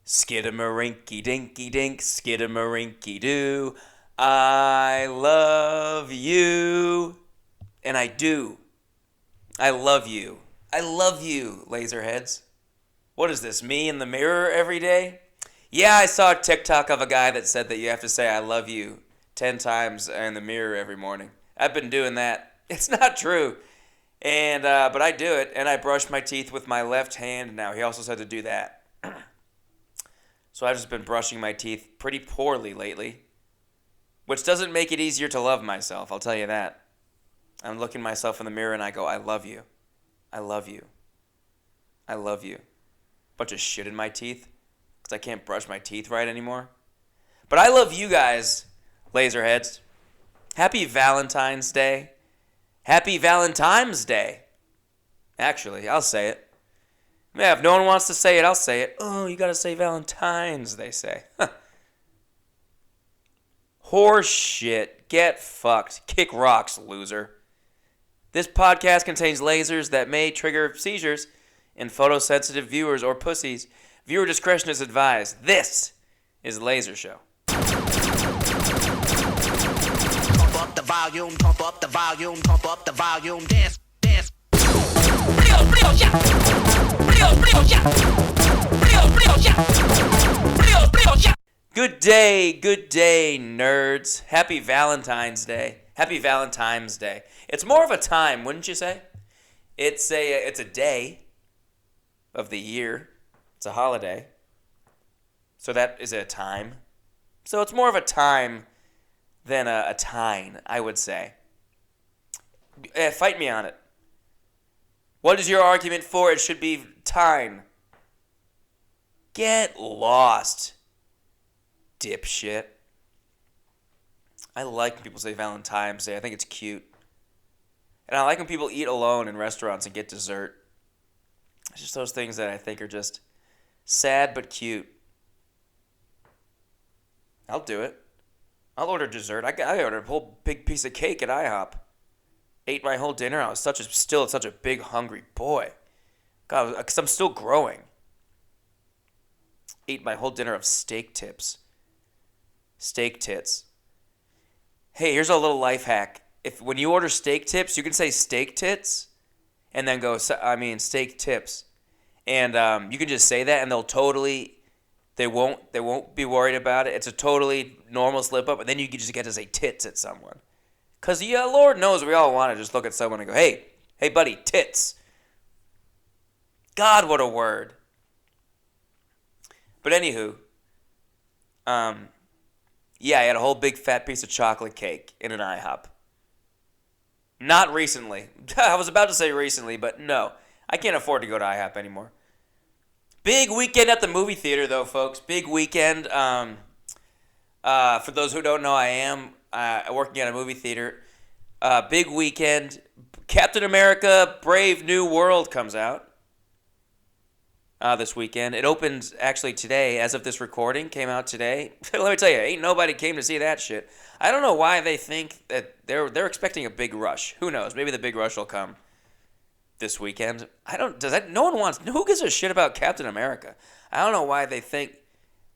Skidamarinky dinky dink, skidamarinky doo. I love you. And I do. I love you. I love you, laserheads. What is this, me in the mirror every day? Yeah, I saw a TikTok of a guy that said that you have to say I love you 10 times in the mirror every morning. I've been doing that. It's not true. And but I do it, and I brush my teeth with my left hand now. He also said to do that. So I've just been brushing my teeth pretty poorly lately, which doesn't make it easier to love myself, I'll tell you that. I'm looking myself in the mirror and I go, I love you. I love you. I love you. Bunch of shit in my teeth because I can't brush my teeth right anymore. But I love you guys, laserheads. Happy Valentine's Day. Happy Valentine's Day. Actually, I'll say it. Yeah, if no one wants to say it, I'll say it. Oh, you gotta say Valentine's, they say. Horse shit. Get fucked. Kick rocks, loser. This podcast contains lasers that may trigger seizures in photosensitive viewers or pussies. Viewer discretion is advised. This is Laser Show. Pump up the volume, pump up the volume, pump up the volume, dance, dance. Good day, nerds. Happy Valentine's Day. Happy Valentine's Day. It's more of a time, wouldn't you say? It's a day of the year. It's a holiday. So that is a time. So it's more of a time than a tine, I would say. Fight me on it. What is your argument for it should be tine? Get lost, dipshit. I like when people say Valentine's Day. I think it's cute. And I like when people eat alone in restaurants and get dessert. It's just those things that I think are just sad but cute. I'll do it. I'll order dessert. I ordered a whole big piece of cake at IHOP. Ate my whole dinner. I was still such a big hungry boy. God, because I'm still growing. Ate my whole dinner of steak tips. Steak tits. Hey, here's a little life hack. When you order steak tips, you can say steak tits, and then go, steak tips, and you can just say that, and they won't be worried about it. It's a totally normal slip up, and then you can just get to say tits at someone, cause yeah, Lord knows we all want to just look at someone and go, hey buddy, tits. God, what a word. But anywho, yeah, I had a whole big fat piece of chocolate cake in an IHOP. Not recently. I was about to say recently, but no. I can't afford to go to IHOP anymore. Big weekend at the movie theater, though, folks. Big weekend. For those who don't know, I am working at a movie theater. Big weekend. Captain America Brave New World comes out this weekend. It opens actually today, as of this recording, came out today. Let me tell you, ain't nobody came to see that shit. I don't know why they think that they're expecting a big rush. Who knows? Maybe the big rush will come this weekend. Who gives a shit about Captain America? I don't know why they think.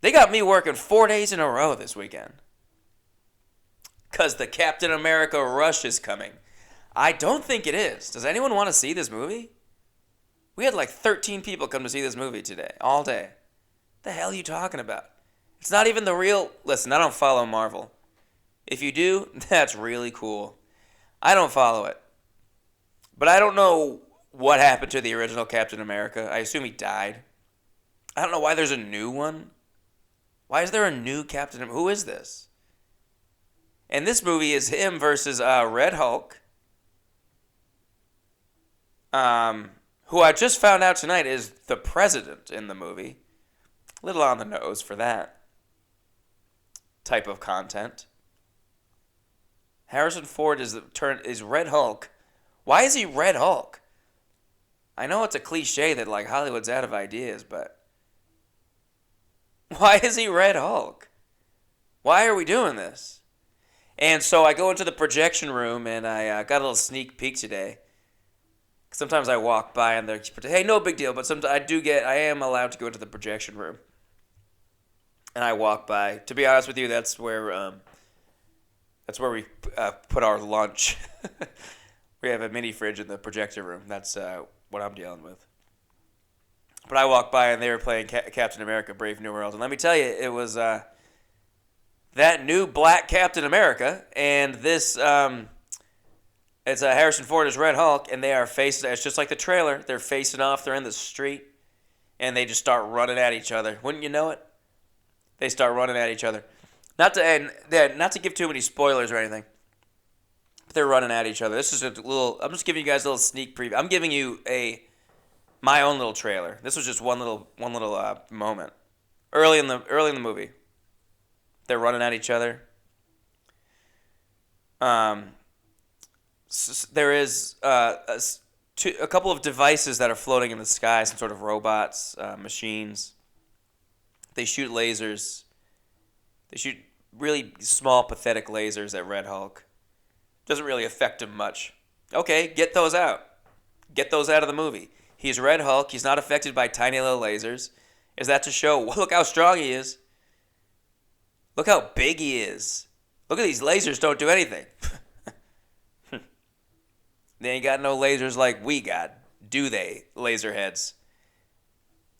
They got me working 4 days in a row this weekend. Because the Captain America rush is coming. I don't think it is. Does anyone want to see this movie? We had like 13 people come to see this movie today, all day. The hell are you talking about? It's not even the real... Listen, I don't follow Marvel. If you do, that's really cool. I don't follow it. But I don't know what happened to the original Captain America. I assume he died. I don't know why there's a new one. Why is there a new Captain America? Who is this? And this movie is him versus Red Hulk. Who I just found out tonight is the president in the movie. Little on the nose for that type of content. Harrison Ford is Red Hulk. Why is he Red Hulk? I know it's a cliche that like Hollywood's out of ideas, but why is he Red Hulk? Why are we doing this? And so I go into the projection room and I got a little sneak peek today. Sometimes I walk by and they're, hey, no big deal, but sometimes I am allowed to go into the projection room. and I walk by. To be honest with you, that's where we put our lunch. We have a mini fridge in the projector room. That's what I'm dealing with. But I walked by and they were playing Captain America: Brave New World, and let me tell you, it was that new black Captain America, and this it's Harrison Ford as Red Hulk, and they are facing. It's just like the trailer. They're facing off. They're in the street, and they just start running at each other. Wouldn't you know it? They start running at each other. Not to give too many spoilers or anything. But they're running at each other. This is a little. I'm just giving you guys a little sneak preview. I'm giving you my own little trailer. This was just one little moment early in the movie. They're running at each other. There is a couple of devices that are floating in the sky, some sort of robots, machines. They shoot lasers. They shoot really small, pathetic lasers at Red Hulk. Doesn't really affect him much. Okay, get those out. Get those out of the movie. He's Red Hulk. He's not affected by tiny little lasers. Is that to show, look how strong he is? Look how big he is. Look at these lasers don't do anything. They ain't got no lasers like we got, do they, laser heads?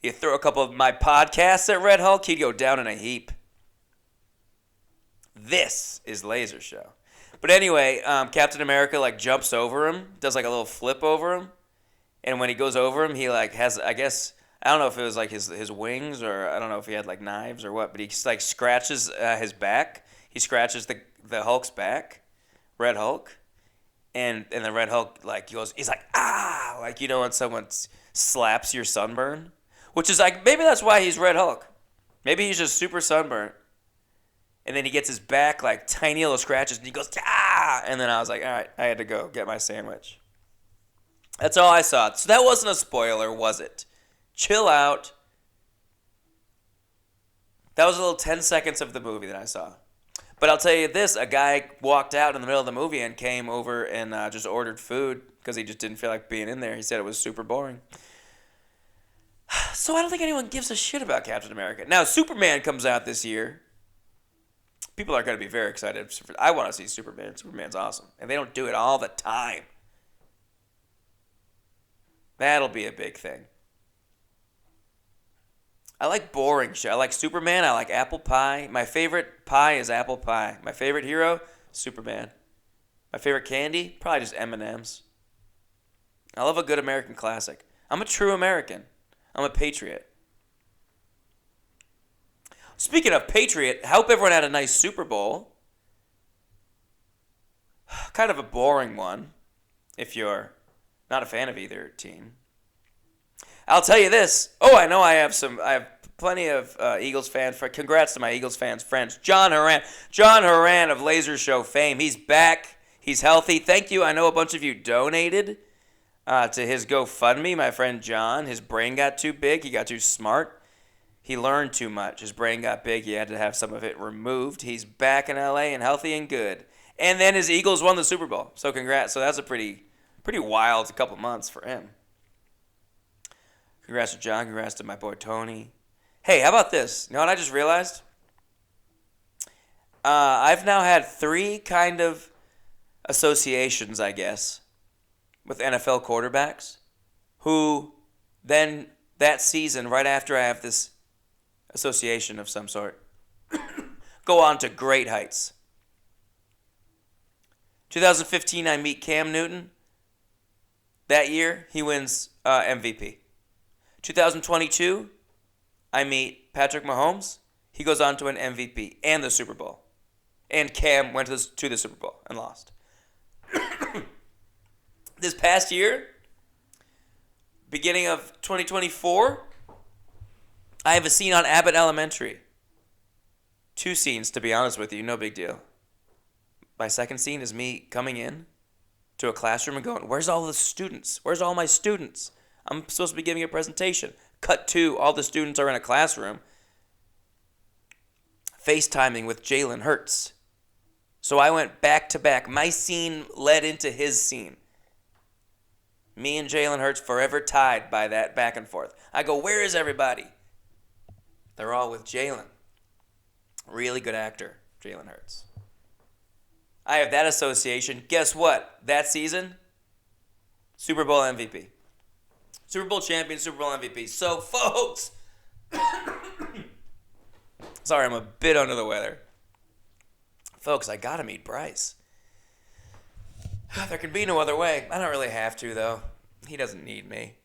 You throw a couple of my podcasts at Red Hulk, he'd go down in a heap. This is Laser Show. But anyway, Captain America jumps over him, does a little flip over him, and when he goes over him, he has, I guess, I don't know if it was his wings, or I don't know if he had knives or what, but he scratches his back. He scratches the Hulk's back, Red Hulk, and the Red Hulk he's like, ah, when someone slaps your sunburn, which is maybe that's why he's Red Hulk. Maybe he's just super sunburnt. And then he gets his back tiny little scratches, and he goes, ah! And then I was like, all right, I had to go get my sandwich. That's all I saw. So that wasn't a spoiler, was it? Chill out. That was a little 10 seconds of the movie that I saw. But I'll tell you this, a guy walked out in the middle of the movie and came over and just ordered food because he just didn't feel like being in there. He said it was super boring. So I don't think anyone gives a shit about Captain America. Now, Superman comes out this year. People are going to be very excited. I want to see Superman. Superman's awesome. And they don't do it all the time. That'll be a big thing. I like boring shit. I like Superman. I like apple pie. My favorite pie is apple pie. My favorite hero, Superman. My favorite candy, probably just M&M's. I love a good American classic. I'm a true American. I'm a patriot. Speaking of patriot, I hope everyone had a nice Super Bowl. Kind of a boring one if you're not a fan of either team. I'll tell you this. Oh, I know I have plenty of Eagles fans. Congrats to my Eagles fans friends. John Horan. John Horan of Laser Show fame. He's back. He's healthy. Thank you. I know a bunch of you donated to his GoFundMe. My friend John, his brain got too big. He got too smart. He learned too much. His brain got big. He had to have some of it removed. He's back in LA and healthy and good. And then his Eagles won the Super Bowl. So congrats. So that's a pretty wild couple months for him. Congrats to John. Congrats to my boy Tony. Hey, how about this? You know what I just realized? I've now had 3 kind of associations, I guess, with NFL quarterbacks who then that season, right after I have this association of some sort, go on to great heights. 2015, I meet Cam Newton. That year, he wins MVP. 2022, I meet Patrick Mahomes. He goes on to an MVP and the Super Bowl. And Cam went to the Super Bowl and lost. This past year, beginning of 2024, I have a scene on Abbott Elementary. 2 scenes, to be honest with you, no big deal. My second scene is me coming in to a classroom and going, where's all the students? Where's all my students? I'm supposed to be giving a presentation. Cut 2, all the students are in a classroom FaceTiming with Jalen Hurts. So I went back to back. My scene led into his scene. Me and Jalen Hurts forever tied by that back and forth. I go, where is everybody? They're all with Jalen. Really good actor, Jalen Hurts. I have that association. Guess what? That season, Super Bowl MVP. Super Bowl champion, Super Bowl MVP. So, folks, sorry, I'm a bit under the weather. Folks, I gotta meet Bryce. There can be no other way. I don't really have to, though. He doesn't need me.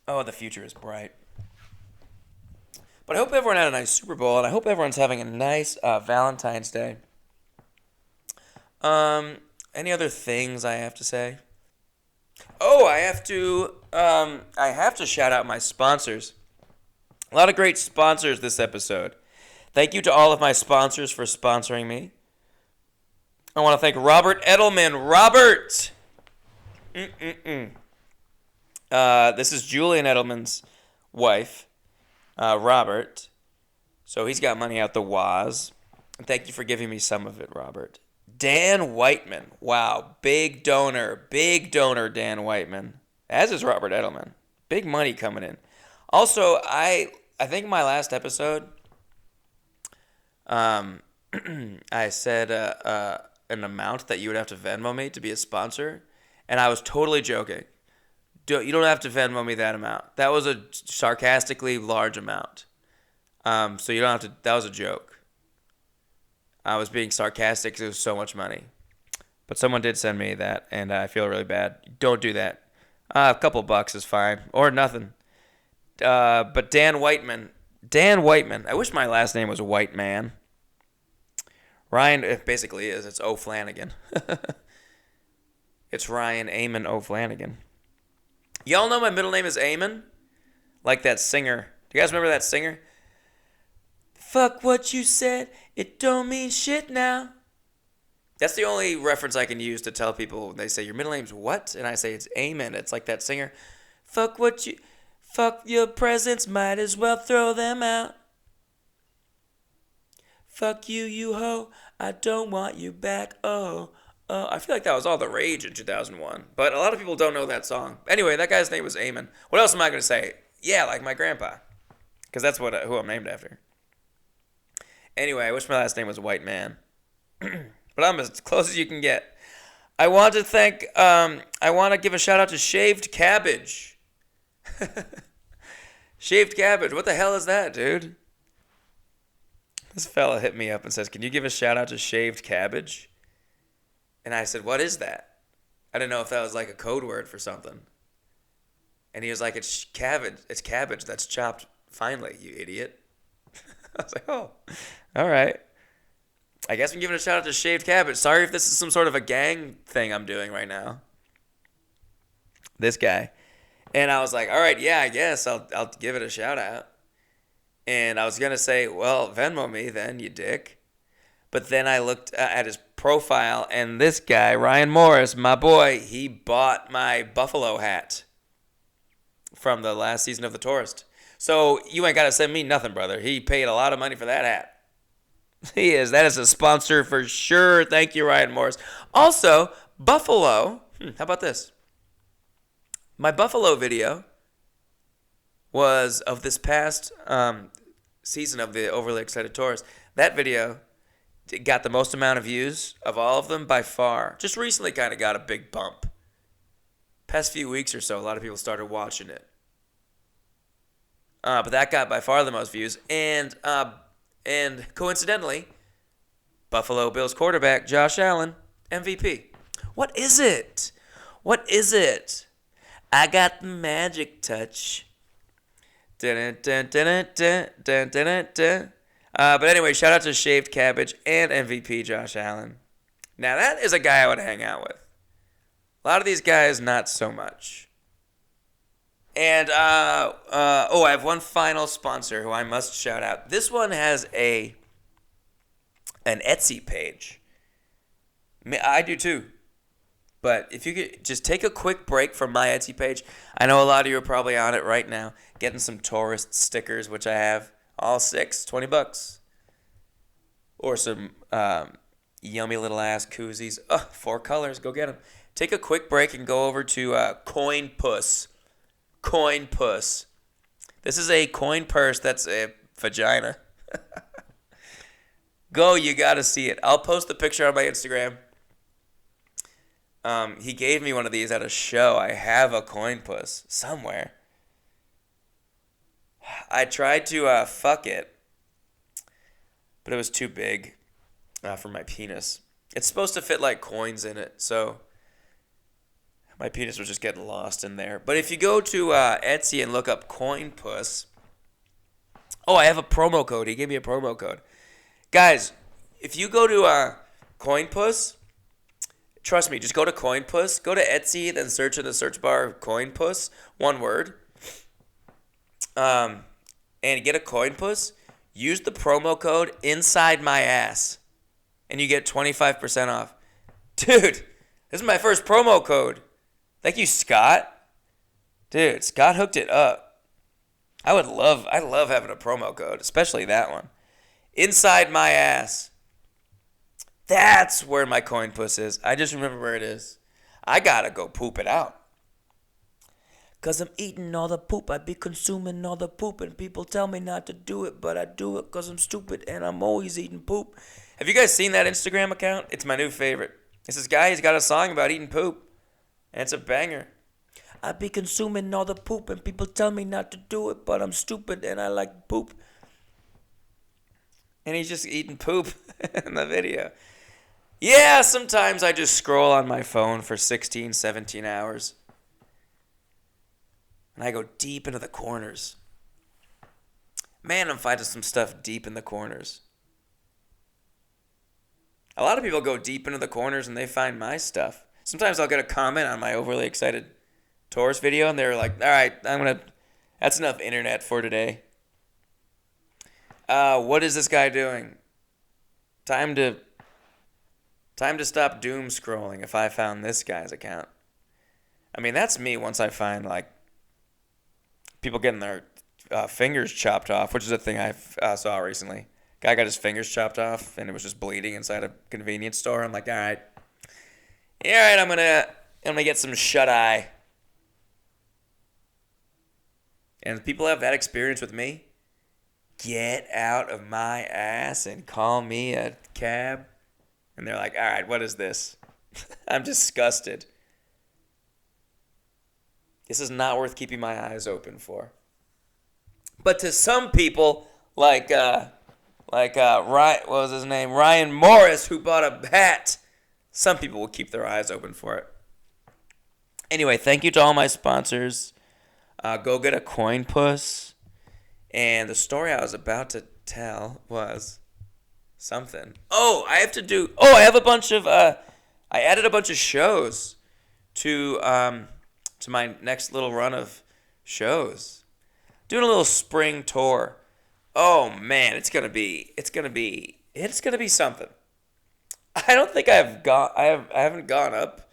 Oh, the future is bright. But I hope everyone had a nice Super Bowl, and I hope everyone's having a nice Valentine's Day. Any other things I have to say? Oh, I have to shout out my sponsors. A lot of great sponsors this episode. Thank you to all of my sponsors for sponsoring me. I want to thank Robert Edelman. Robert! This is Julian Edelman's wife, Robert. So he's got money out the waz. Thank you for giving me some of it, Robert. Dan Whiteman. Wow, big donor, Dan Whiteman. As is Robert Edelman. Big money coming in. Also, I think my last episode, I said an amount that you would have to Venmo me to be a sponsor, and I was totally joking. You don't have to Venmo me that amount. That was a sarcastically large amount. So you don't have to. That was a joke. I was being sarcastic because it was so much money. But someone did send me that, and I feel really bad. Don't do that. A couple bucks is fine, or nothing. But Dan Whiteman. I wish my last name was White Man. Ryan, it basically is. It's O'Flanagan. It's Ryan Eamon O'Flanagan. Y'all know my middle name is Eamon? Like that singer. Do you guys remember that singer? Fuck what you said. It don't mean shit now. That's the only reference I can use to tell people when they say, your middle name's what? And I say, it's Eamon. It's like that singer. Fuck your presents. Might as well throw them out. Fuck you, you hoe. I don't want you back. Oh. I feel like that was all the rage in 2001. But a lot of people don't know that song. Anyway, that guy's name was Eamon. What else am I going to say? Yeah, like my grandpa. Because that's who I'm named after. Anyway, I wish my last name was White Man. But I'm as close as you can get. I want to give a shout out to Shaved Cabbage. Shaved Cabbage. What the hell is that, dude? This fella hit me up and says, can you give a shout out to Shaved Cabbage? And I said, what is that? I didn't know if that was like a code word for something. And he was like, it's cabbage. It's cabbage that's chopped finely, you idiot. I was like, oh, all right. I guess I'm giving a shout out to Shaved Cabbage. Sorry if this is some sort of a gang thing I'm doing right now. This guy. And I was like, all right, yeah, I guess I'll give it a shout out. And I was going to say, well, Venmo me then, you dick. But then I looked at his profile, and this guy, Ryan Morris, my boy, he bought my Buffalo hat from the last season of The Tourist. So you ain't got to send me nothing, brother. He paid a lot of money for that hat. That is a sponsor for sure. Thank you, Ryan Morris. Also, Buffalo. How about this? My Buffalo video was of this past season of the Overly Excited Tourist. That video got the most amount of views of all of them by far. Just recently kind of got a big bump. Past few weeks or so, a lot of people started watching it. But that got by far the most views. And coincidentally, Buffalo Bills quarterback Josh Allen, MVP. What is it? What is it? I got the magic touch. Dun, dun, dun, dun, dun, dun, dun. But anyway, shout out to Shaved Cabbage and MVP Josh Allen. Now that is a guy I would hang out with. A lot of these guys, not so much. And I have one final sponsor who I must shout out. This one has an Etsy page. I do too. But if you could just take a quick break from my Etsy page, I know a lot of you are probably on it right now, getting some tourist stickers, which I have. All 6, $20. Or some yummy little ass koozies. 4 colors, go get them. Take a quick break and go over to Coin Puss. Coin Puss. This is a coin purse that's a vagina. Go, you gotta see it. I'll post the picture on my Instagram. He gave me one of these at a show. I have a coin puss somewhere. I tried to fuck it, but it was too big for my penis. It's supposed to fit like coins in it, so my penis was just getting lost in there. But if you go to Etsy and look up coin puss, oh, I have a promo code. He gave me a promo code. Guys, if you go to coin puss, trust me, just go to coin puss, go to Etsy, then search in the search bar coin puss, one word, and get a coin puss. Use the promo code inside my ass, and you get 25% off. Dude, this is my first promo code. Thank you, Scott. Dude, Scott hooked it up. I love having a promo code, especially that one. Inside my ass. That's where my coin puss is. I just remember where it is. I gotta go poop it out. 'Cause I'm eating all the poop. I be consuming all the poop. And people tell me not to do it. But I do it 'cause I'm stupid. And I'm always eating poop. Have you guys seen that Instagram account? It's my new favorite. It's this guy. He's got a song about eating poop. And it's a banger. I be consuming all the poop. And people tell me not to do it. But I'm stupid. And I like poop. And he's just eating poop in the video. Yeah, sometimes I just scroll on my phone for 16, 17 hours. And I go deep into the corners. Man, I'm finding some stuff deep in the corners. A lot of people go deep into the corners and they find my stuff. Sometimes I'll get a comment on my overly excited tours video and they're like, all right, that's enough internet for today. What is this guy doing? Time to stop doom scrolling if I found this guy's account. I mean, that's me once I find, like, people getting their fingers chopped off, which is a thing I saw recently. Guy got his fingers chopped off, and it was just bleeding inside a convenience store. I'm like, all right, I'm gonna get some shut eye. And people have that experience with me. Get out of my ass and call me a cab. And they're like, all right, what is this? I'm disgusted. This is not worth keeping my eyes open for. But to some people, like Ryan, what was his name? Ryan Morris, who bought a hat. Some people will keep their eyes open for it. Anyway, thank you to all my sponsors. Go get a coin puss. And the story I was about to tell was something. I have a bunch of, I added a bunch of shows to my next little run of shows. Doing a little spring tour. Oh man, it's gonna be something. I don't think I haven't gone up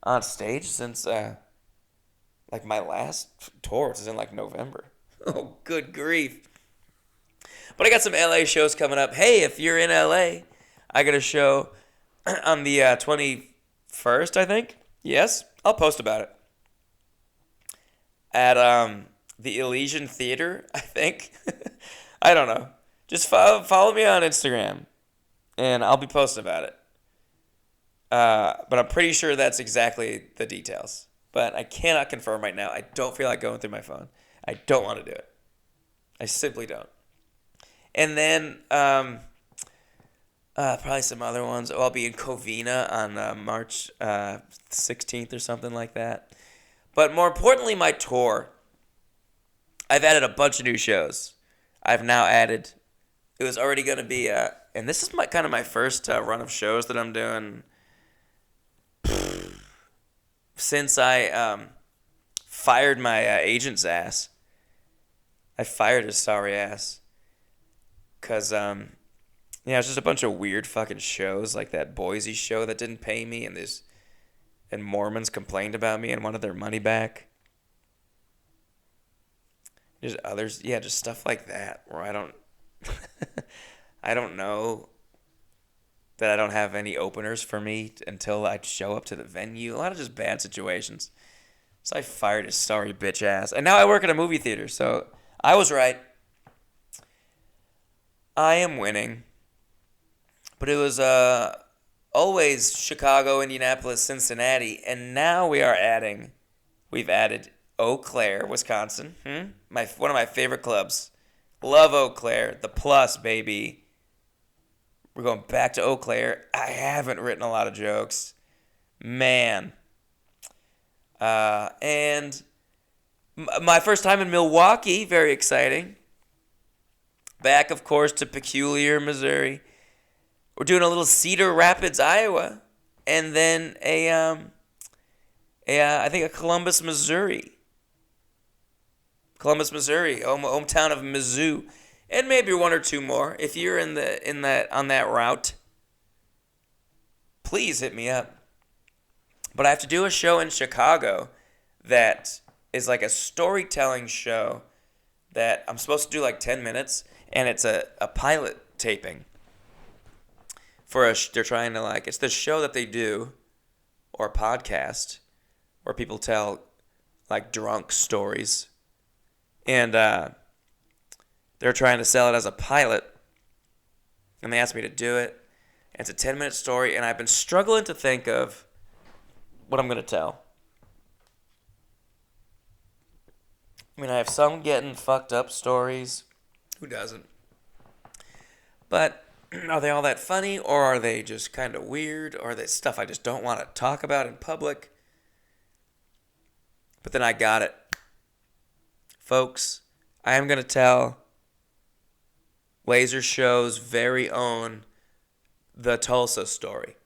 on stage since like my last tour, which is in like November. Oh, good grief. But I got some LA shows coming up. Hey, if you're in LA, I got a show on the 21st, I think. Yes, I'll post about it. At the Elysian Theater, I think. I don't know. Just follow me on Instagram, and I'll be posting about it. But I'm pretty sure that's exactly the details. But I cannot confirm right now. I don't feel like going through my phone. I don't want to do it. I simply don't. And then probably some other ones. I'll be in Covina on March 16th or something like that. But more importantly, my tour. I've added a bunch of new shows. I've now added. It was already going to be, and this is my first run of shows that I'm doing since I fired my agent's ass. I fired his sorry ass. Because, it's just a bunch of weird fucking shows, like that Boise show that didn't pay me, and Mormons complained about me and wanted their money back. There's others, just stuff like that, where I don't know that I don't have any openers for me until I show up to the venue. A lot of just bad situations. So I fired his sorry bitch ass. And now I work at a movie theater, so I was right. I am winning. But it was always Chicago, Indianapolis, Cincinnati, and now we've added Eau Claire, Wisconsin. One of my favorite clubs. Love Eau Claire, the plus, baby. We're going back to Eau Claire. I haven't written a lot of jokes. Man. And my first time in Milwaukee, very exciting. Back, of course, to Peculiar, Missouri. We're doing a little Cedar Rapids, Iowa, and then I think a Columbus, Missouri. Columbus, Missouri, hometown of Mizzou, and maybe one or two more. If you're on that route, please hit me up. But I have to do a show in Chicago that is like a storytelling show that I'm supposed to do like 10 minutes, and it's a pilot taping. They're trying to it's the show that they do, or a podcast, where people tell like drunk stories, and they're trying to sell it as a pilot, and they asked me to do it. And it's a 10-minute story, and I've been struggling to think of what I'm gonna tell. I mean, I have some getting fucked up stories. Who doesn't? But are they all that funny, or are they just kind of weird, or are they stuff I just don't want to talk about in public? But then I got it. Folks, I am going to tell Laser Show's very own The Tulsa Story.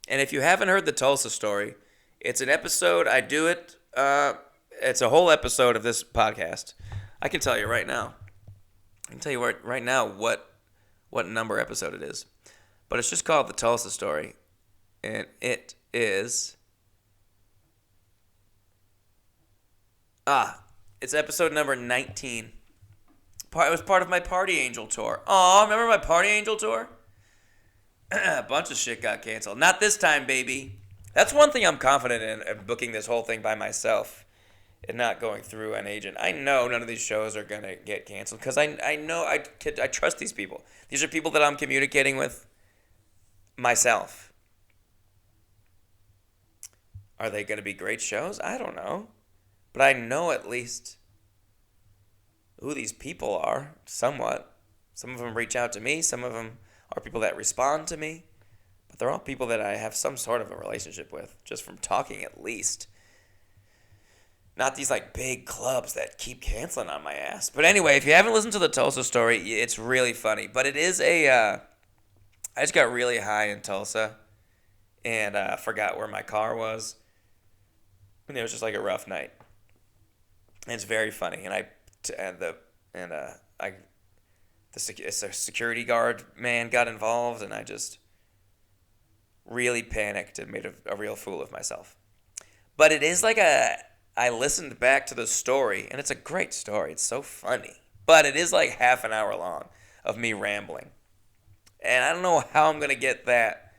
And if you haven't heard The Tulsa Story, it's an episode, I do it, it's a whole episode of this podcast. I can tell you right now. I can tell you right now what number episode it is. But it's just called The Tulsa Story. And it is... it's episode number 19. It was part of my Party Angel tour. Aw, remember my Party Angel tour? A bunch of shit got canceled. Not this time, baby. That's one thing I'm confident in booking this whole thing by myself and not going through an agent. I know none of these shows are going to get canceled because I know I trust these people. These are people that I'm communicating with myself. Are they going to be great shows? I don't know. But I know at least who these people are, somewhat. Some of them reach out to me. Some of them are people that respond to me. But they're all people that I have some sort of a relationship with, just from talking at least. Not these big clubs that keep canceling on my ass. But anyway, if you haven't listened to the Tulsa Story, it's really funny. But it is I just got really high in Tulsa and forgot where my car was. And it was just like a rough night. And it's very funny. And the security guard man got involved, and I just really panicked and made a real fool of myself. But it is I listened back to the story, and it's a great story. It's so funny. But it is half an hour long of me rambling. And I don't know how I'm going to get that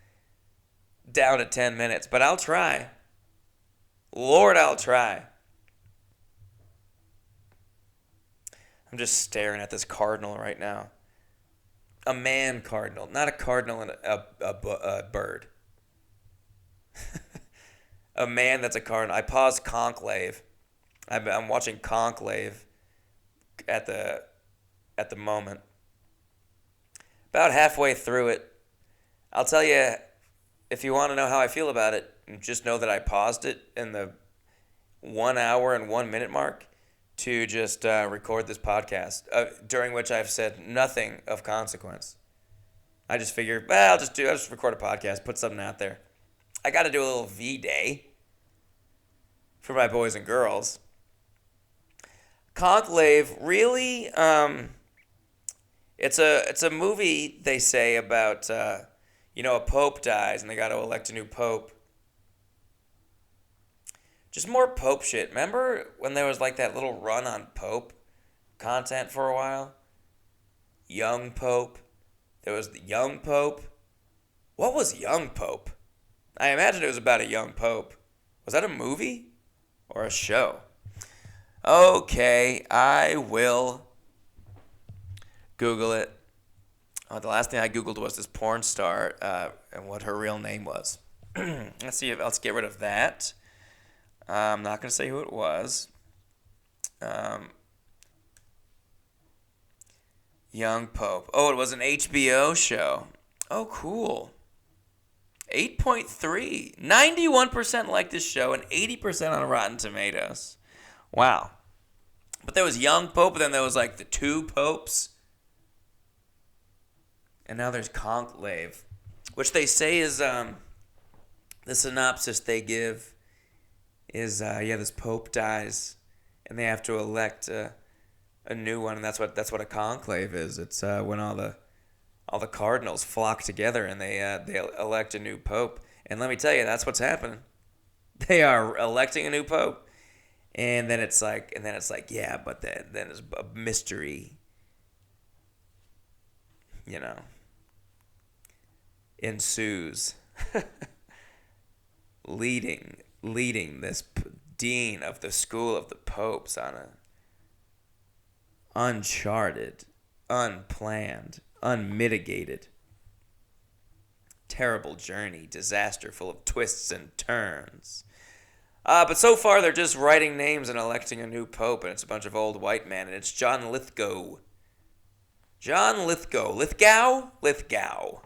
down to 10 minutes, but I'll try. Lord, I'll try. I'm just staring at this cardinal right now. A man cardinal, not a cardinal and a bird. A man that's a cardinal. I paused Conclave. I'm watching Conclave at the moment. About halfway through it. I'll tell you, if you want to know how I feel about it, just know that I paused it in the 1 hour and 1 minute mark to just record this podcast, during which I've said nothing of consequence. I just figured, I'll just record a podcast, put something out there. I got to do a little V-Day for my boys and girls. Conclave, really, it's a movie, they say, about, a pope dies and they got to elect a new pope. Just more pope shit. Remember when there was that little run on pope content for a while? Young pope. There was the young pope. What was young pope? I imagine it was about a young pope. Was that a movie or a show? Okay, I will Google it. The last thing I googled was this porn star and what her real name was. Let's get rid of that. I'm not gonna say who it was. Um, Young Pope. Oh, it was an HBO show. Oh, cool. 8.3. 91% like this show and 80% on Rotten Tomatoes. Wow. But there was Young Pope, and then there was like the two popes. And now there's Conclave, which they say is the synopsis they give is this pope dies, and they have to elect a new one, and that's what a conclave is. It's when all the cardinals flock together and they elect a new pope. And let me tell you, that's what's happening. They are electing a new pope, and then it's like, yeah, but then there's a mystery, ensues, leading this dean of the school of the popes on a uncharted, unplanned, unmitigated, terrible journey, disaster full of twists and turns. But so far they're just writing names and electing a new pope, and it's a bunch of old white men, and it's John Lithgow. John Lithgow. Lithgow.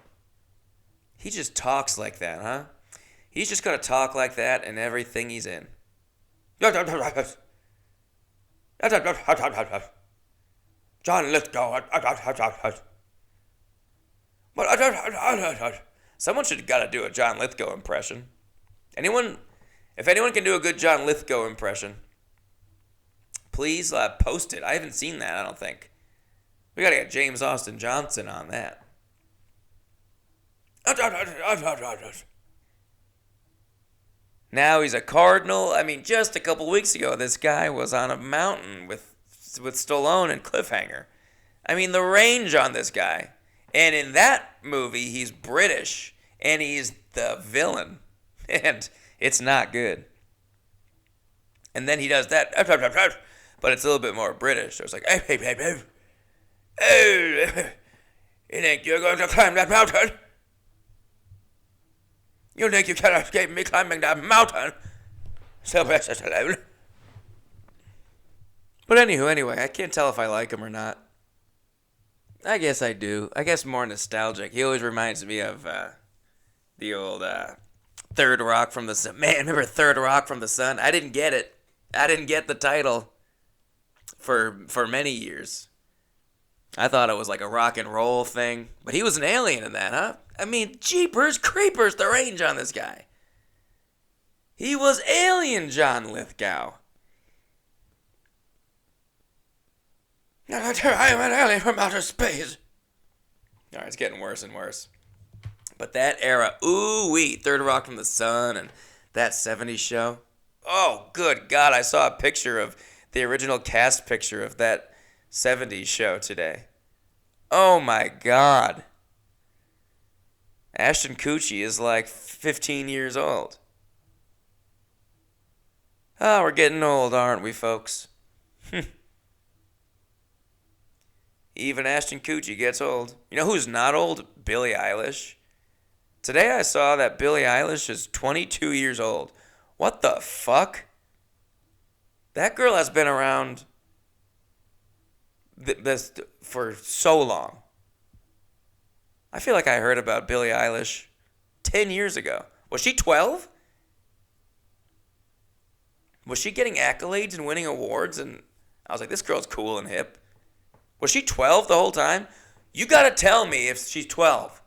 He just talks like that, huh? He's just gonna talk like that in everything he's in. John Lithgow. Someone should gotta do a John Lithgow impression. If anyone can do a good John Lithgow impression, please post it. I haven't seen that, I don't think. We gotta get James Austin Johnson on that. Now he's a cardinal. I mean, just a couple weeks ago, this guy was on a mountain with Stallone and Cliffhanger. I mean, the range on this guy. And in that movie, he's British, and he's the villain. And it's not good. And then he does that, but it's a little bit more British. So it's like, hey, you think you're going to climb that mountain? You think you can escape me climbing that mountain? Sylvester Stallone. But anyway, I can't tell if I like him or not. I guess I do. I guess more nostalgic. He always reminds me of the old Third Rock from the Sun. Man, remember Third Rock from the Sun? I didn't get it. I didn't get the title for many years. I thought it was like a rock and roll thing. But he was an alien in that, huh? I mean, jeepers creepers, the range on this guy. He was alien John Lithgow. I am an alien from outer space. Alright, it's getting worse and worse. But that era, ooh-wee, Third Rock from the Sun and that 70s show. Oh, good God, I saw a picture of the original cast picture of that 70s show today. Oh my God. Ashton Kutcher is like 15 years old. Oh, we're getting old, aren't we, folks? Even Ashton Kutcher gets old. You know who's not old? Billie Eilish. Today I saw that Billie Eilish is 22 years old. What the fuck? That girl has been around this for so long. I feel like I heard about Billie Eilish 10 years ago. Was she 12? Was she getting accolades and winning awards? And I was like, this girl's cool and hip. Was she 12 the whole time? You gotta tell me if she's 12.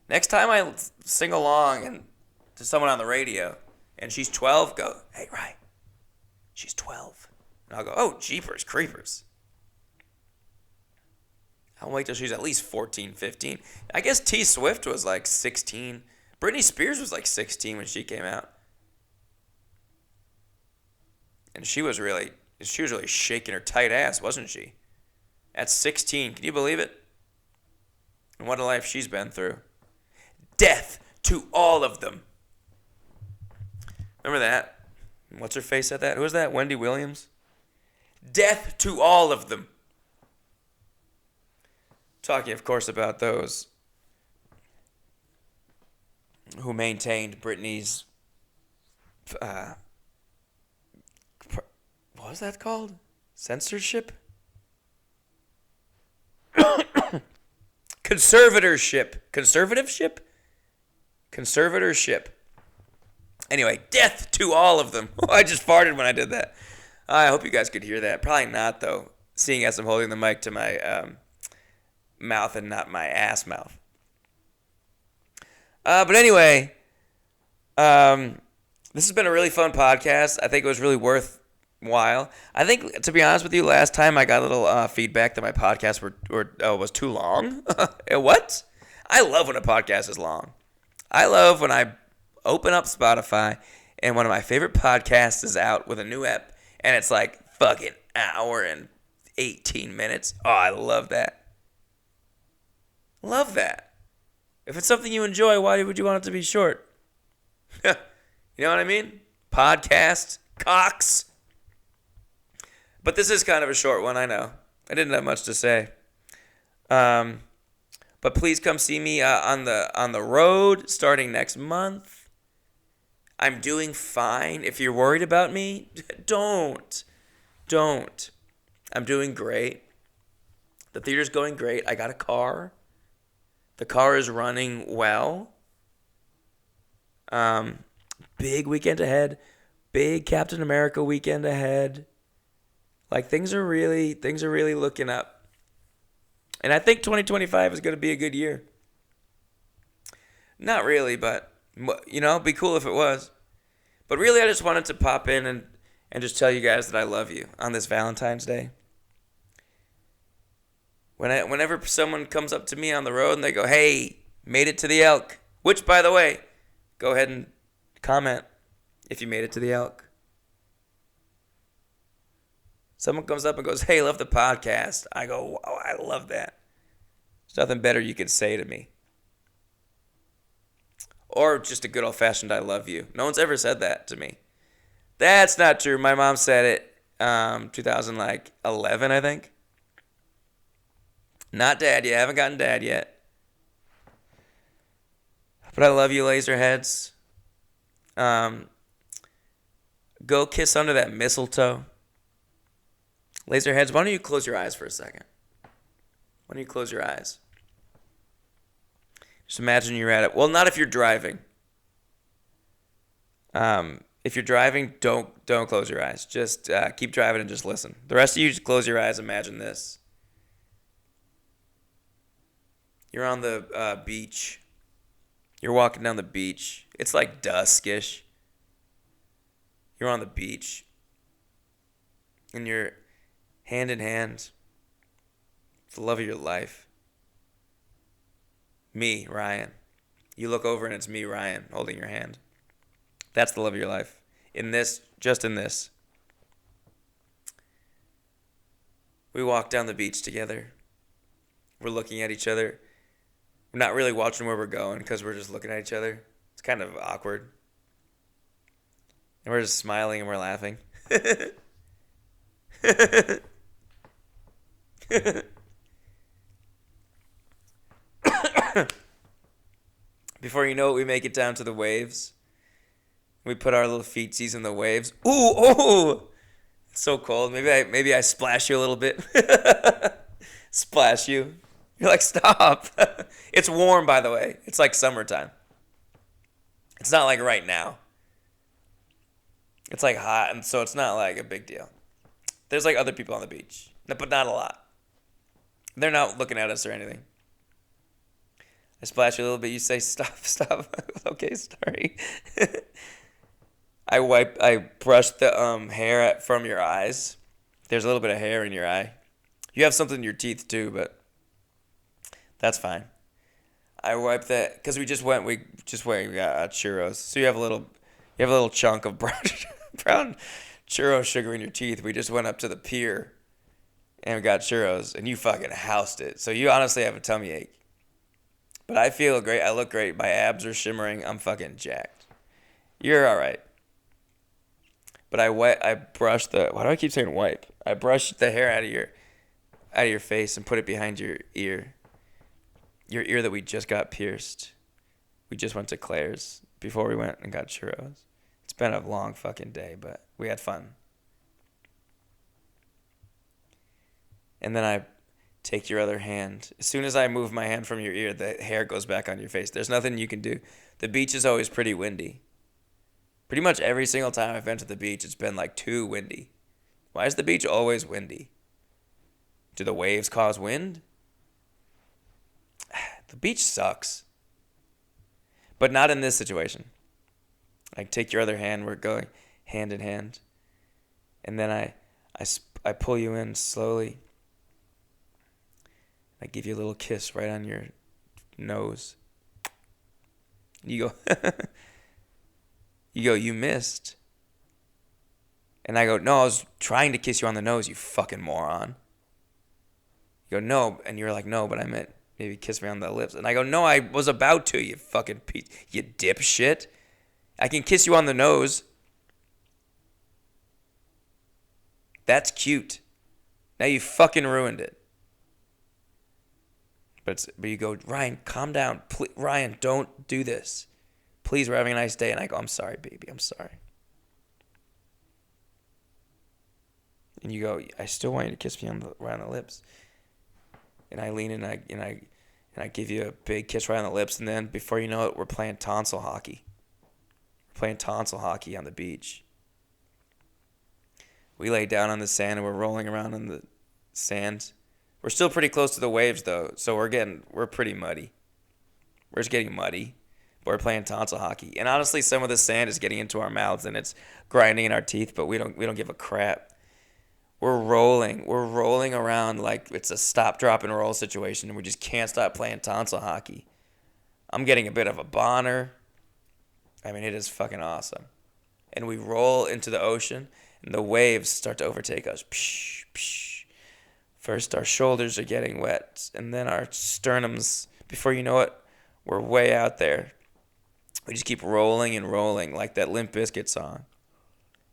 Next time I sing along to someone on the radio and she's 12, go, hey, right, she's 12. And I'll go, oh, jeepers creepers. I'll wait till she's at least 14, 15. I guess T Swift was like 16. Britney Spears was like 16 when she came out. And she was really shaking her tight ass, wasn't she? At 16, can you believe it? And what a life she's been through. Death to all of them. Remember that? What's her face said that? Who was that? Wendy Williams? Death to all of them. Talking, of course, about those who maintained Britney's, uh, what was that called? Censorship? Conservatorship. Conservativeship? Conservatorship. Anyway, death to all of them. I just farted when I did that. I hope you guys could hear that. Probably not, though, seeing as I'm holding the mic to my mouth and not my ass mouth. But anyway, this has been a really fun podcast. I think it was really worthwhile. I think, to be honest with you, last time I got a little feedback that my podcast was too long. What? I love when a podcast is long. I love when I open up Spotify and one of my favorite podcasts is out with a new ep and it's like fucking hour and 18 minutes. Oh, I love that. Love that. If it's something you enjoy, why would you want it to be short? You know what I mean? Podcast, cocks. But this is kind of a short one, I know. I didn't have much to say. But please come see me on the road starting next month. I'm doing fine. If you're worried about me, don't. I'm doing great. The theater's going great. I got a car. The car is running well. Big weekend ahead. Big Captain America weekend ahead. Like things are really looking up. And I think 2025 is going to be a good year. Not really, but it'd be cool if it was. But really, I just wanted to pop in and just tell you guys that I love you on this Valentine's Day. Whenever someone comes up to me on the road and they go, "Hey, made it to the Elk," which, by the way, go ahead and comment if you made it to the Elk. Someone comes up and goes, "Hey, love the podcast." I go, "Wow, I love that." There's nothing better you could say to me. Or just a good old-fashioned "I love you." No one's ever said that to me. That's not true. My mom said it 2011, I think. Not dad yet. I haven't gotten dad yet. But I love you, Laserheads. Go kiss under that mistletoe. Laserheads, why don't you close your eyes for a second? Why don't you close your eyes? Just imagine you're at it. Well, not if you're driving. If you're driving, don't close your eyes. Just keep driving and just listen. The rest of you, just close your eyes. Imagine this. You're on the beach. You're walking down the beach. It's like duskish. You're on the beach. And you're hand in hand. It's the love of your life. Me, Ryan. You look over and it's me, Ryan, holding your hand. That's the love of your life. Just in this. We walk down the beach together. We're looking at each other. We're not really watching where we're going because we're just looking at each other. It's kind of awkward. And we're just smiling and we're laughing. Before you know it, we make it down to the waves. We put our little feetsies in the waves. Ooh, oh! It's so cold. Maybe I splash you a little bit. Splash you. You're like, stop. It's warm, by the way. It's like summertime. It's not like right now. It's like hot, and so it's not like a big deal. There's like other people on the beach, but not a lot. They're not looking at us or anything. I splash you a little bit. You say, stop. Okay, sorry. I brush the hair from your eyes. There's a little bit of hair in your eye. You have something in your teeth too, but that's fine. I wipe that because we got churros. So you have a little chunk of brown churro sugar in your teeth. We just went up to the pier and we got churros, and you fucking housed it. So you honestly have a tummy ache. But I feel great. I look great. My abs are shimmering. I'm fucking jacked. You're all right. But I brush the. Why do I keep saying wipe? I brush the hair out of your face and put it behind your ear. Your ear that we just got pierced. We just went to Claire's before we went and got churros. It's been a long fucking day, but we had fun. And then I take your other hand. As soon as I move my hand from your ear, the hair goes back on your face. There's nothing you can do. The beach is always pretty windy. Pretty much every single time I've been to the beach, it's been like too windy. Why is the beach always windy? Do the waves cause wind? The beach sucks. But not in this situation. I take your other hand, we're going hand in hand. And then I pull you in slowly. I give you a little kiss right on your nose. You go, you missed. And I go, no, I was trying to kiss you on the nose, you fucking moron. You go, no. And you're like, no, but I meant maybe kiss me on the lips. And I go, no, I was about to, you fucking you dipshit. I can kiss you on the nose. That's cute. Now you fucking ruined it. But you go, Ryan, calm down. Please, Ryan, don't do this. Please, we're having a nice day. And I go, I'm sorry, baby. I'm sorry. And you go, I still want you to kiss me right on the lips. And I lean in and I give you a big kiss right on the lips. And then before you know it, we're playing tonsil hockey. We're playing tonsil hockey on the beach. We lay down on the sand and we're rolling around in the sand. We're still pretty close to the waves though, so we're pretty muddy. We're just getting muddy, but we're playing tonsil hockey. And honestly, some of the sand is getting into our mouths and it's grinding in our teeth, but we don't give a crap. We're rolling around like it's a stop, drop, and roll situation, and we just can't stop playing tonsil hockey. I'm getting a bit of a boner. I mean, it is fucking awesome. And we roll into the ocean, and the waves start to overtake us. Psh, psh. First, our shoulders are getting wet, and then our sternums. Before you know it, we're way out there. We just keep rolling and rolling like that Limp Bizkit song.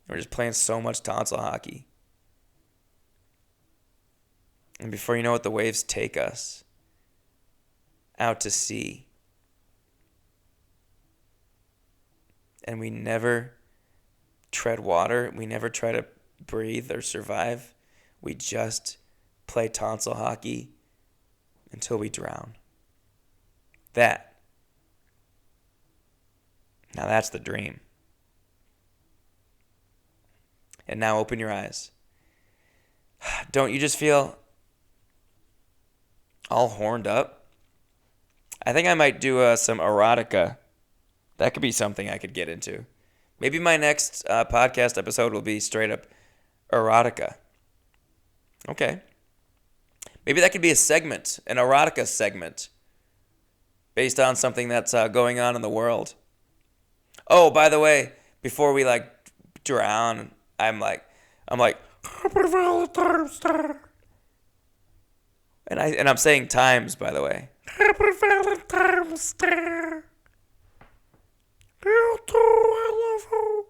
We're just playing so much tonsil hockey. And before you know it, the waves take us out to sea. And we never tread water. We never try to breathe or survive. We just play tonsil hockey until we drown. Now that's the dream. And now open your eyes. Don't you just feel all horned up? I think I might do some erotica. That could be something I could get into. Maybe my next podcast episode will be straight up erotica. Okay. Maybe that could be a segment, an erotica segment, based on something that's going on in the world. Oh, by the way, before we drown, I'm like, Happy Valentine's Day. And I'm saying times, by the way. Happy Valentine's Day. You too, I love you.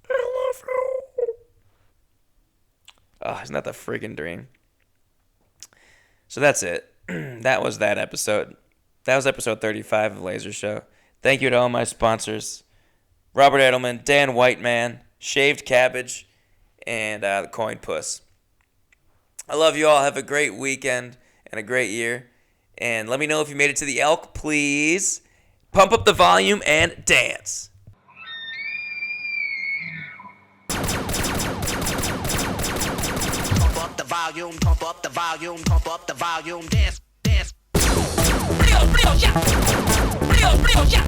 I love you. Oh, isn't that the friggin' dream? So that's it. That was that episode. That was episode 35 of Laser Show. Thank you to all my sponsors. Robert Edelman, Dan Whiteman, Shaved Cabbage, and the Coin Puss. I love you all. Have a great weekend and a great year. And let me know if you made it to the Elk, please. Pump up the volume and dance. Pump up the volume, pump up the volume, pump up the volume, dance, dance. Brio, brio, ya. Brio, brio, ya.